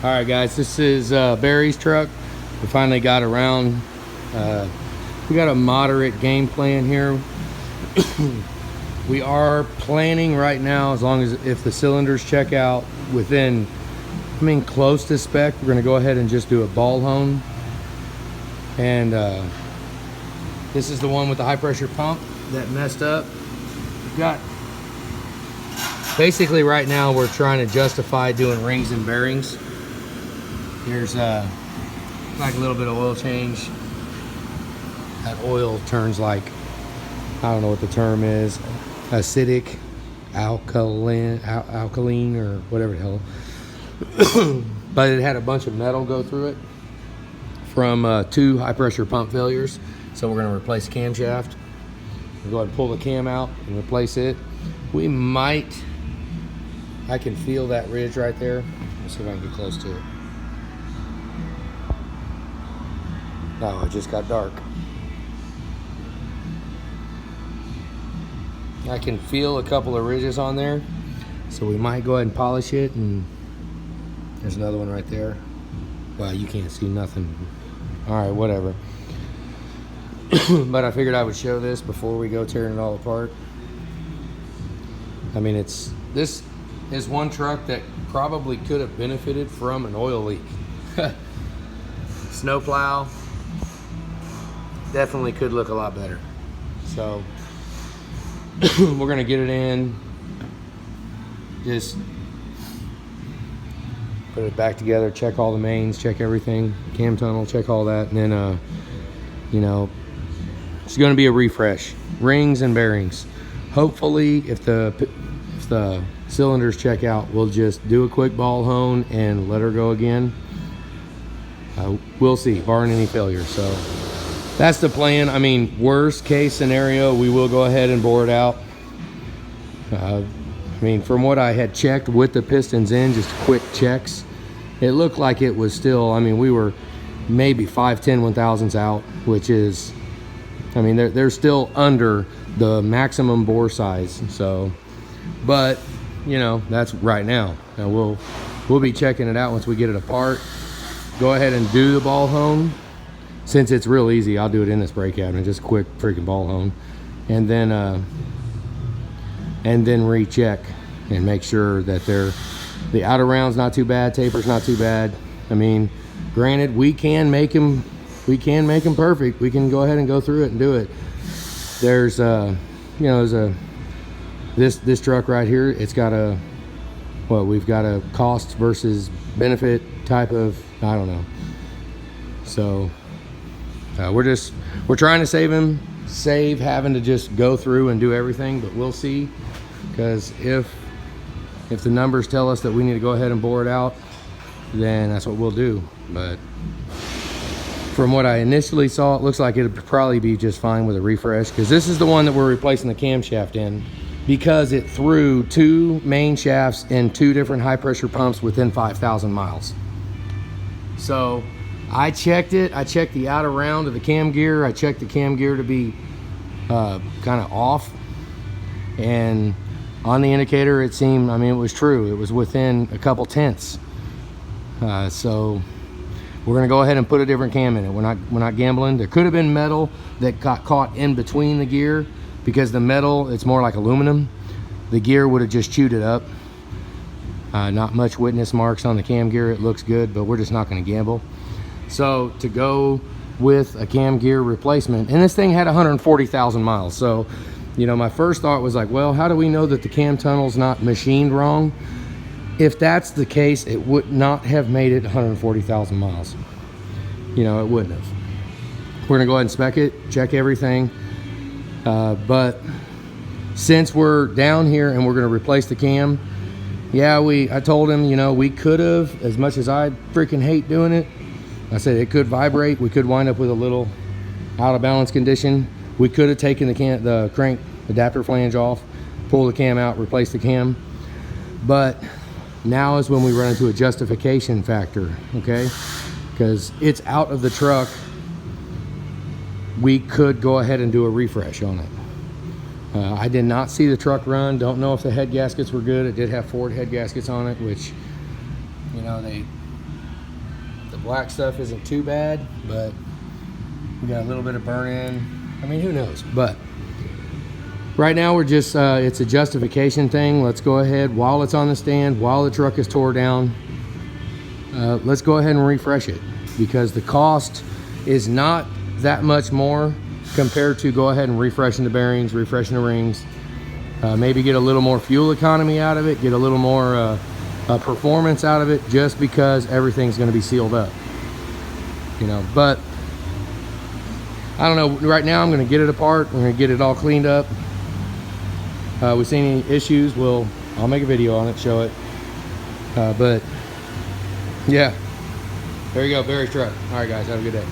All right, guys, this is Barry's truck. We finally got around. We got a moderate game plan here. We are planning right now, as long as if the cylinders check out within, close to spec, we're gonna go ahead and just do a ball hone. And this is the one with the high pressure pump that messed up. We've got, basically right now we're trying to justify doing rings and bearings. Here's like a little bit of oil change. That oil turns like, I don't know what the term is, acidic, alkaline, or whatever the hell. But it had a bunch of metal go through it from 2 high pressure pump failures. So we're gonna replace the camshaft. We'll go ahead and pull the cam out and replace it. We might, I can feel that ridge right there. Let's see if I can get close to it. No, it just got dark. I can feel a couple of ridges on there, so we might go ahead and polish it. And there's another one right there. Wow, you can't see nothing. All right, whatever. But I figured I would show this before we go tearing it all apart. This is one truck that probably could have benefited from an oil leak. Snowplow definitely could look a lot better. So we're gonna get it in, just put it back together, check all the mains, check everything, cam tunnel, check all that, and then it's gonna be a refresh, rings and bearings. Hopefully, if the cylinders check out, we'll just do a quick ball hone and let her go again. We'll see, barring any failure. So that's the plan. Worst case scenario, we will go ahead and bore it out. From what I had checked with the pistons in, just quick checks, it looked like it was still, we were maybe 5/10/1000ths out, which is, they're still under the maximum bore size. So, but that's right now. And we'll be checking it out once we get it apart. Go ahead and do the ball hone. Since it's real easy, I'll do it in this brake cabinet, just quick freaking ball hone, and then recheck and make sure that the outer round's not too bad, taper's not too bad. Granted, we can make them perfect. We can go ahead and go through it and do it. There's this truck right here. It's got we've got a cost versus benefit type of, I don't know. So we're trying to save having to just go through and do everything, but we'll see, because if the numbers tell us that we need to go ahead and bore it out, then that's what we'll do. But from what I initially saw, it looks like it'd probably be just fine with a refresh, because this is the one that we're replacing the camshaft in, because it threw 2 main shafts and 2 different high pressure pumps within 5,000 miles. So I checked it. I checked the outer round of the cam gear. I checked the cam gear to be kind of off. And on the indicator, it seemed, it was true. It was within a couple tenths. So we're gonna go ahead and put a different cam in it. We're not gambling. There could have been metal that got caught in between the gear, because the metal, it's more like aluminum. The gear would have just chewed it up. Not much witness marks on the cam gear. It looks good, but we're just not gonna gamble. So to go with a cam gear replacement, and this thing had 140,000 miles. So, my first thought was like, well, how do we know that the cam tunnel's not machined wrong? If that's the case, it would not have made it 140,000 miles. It wouldn't have. We're gonna go ahead and spec it, check everything. But since we're down here and we're gonna replace the cam, I told him, we could have, as much as I freaking hate doing it, I said it could vibrate. We could wind up with a little out of balance condition. We could have taken the crank adapter flange off, pull the cam out, replace the cam. But now is when we run into a justification factor, okay? Because it's out of the truck. We could go ahead and do a refresh on it. I did not see the truck run. Don't know if the head gaskets were good. It did have Ford head gaskets on it, which, The black stuff isn't too bad, but we got a little bit of burn in. I mean, who knows? But right now we're just, it's a justification thing. Let's go ahead while it's on the stand, while the truck is tore down. Let's go ahead and refresh it, because the cost is not that much more compared to go ahead and refreshing the bearings, refreshing the rings. Maybe get a little more fuel economy out of it, get a little more performance out of it, just because everything's going to be sealed up, you know. But I don't know, right now I'm going to get it apart. We're going to get it all cleaned up. We see any issues, I'll make a video on it, show it. But yeah, there you go, Barry's truck. All right guys, have a good day.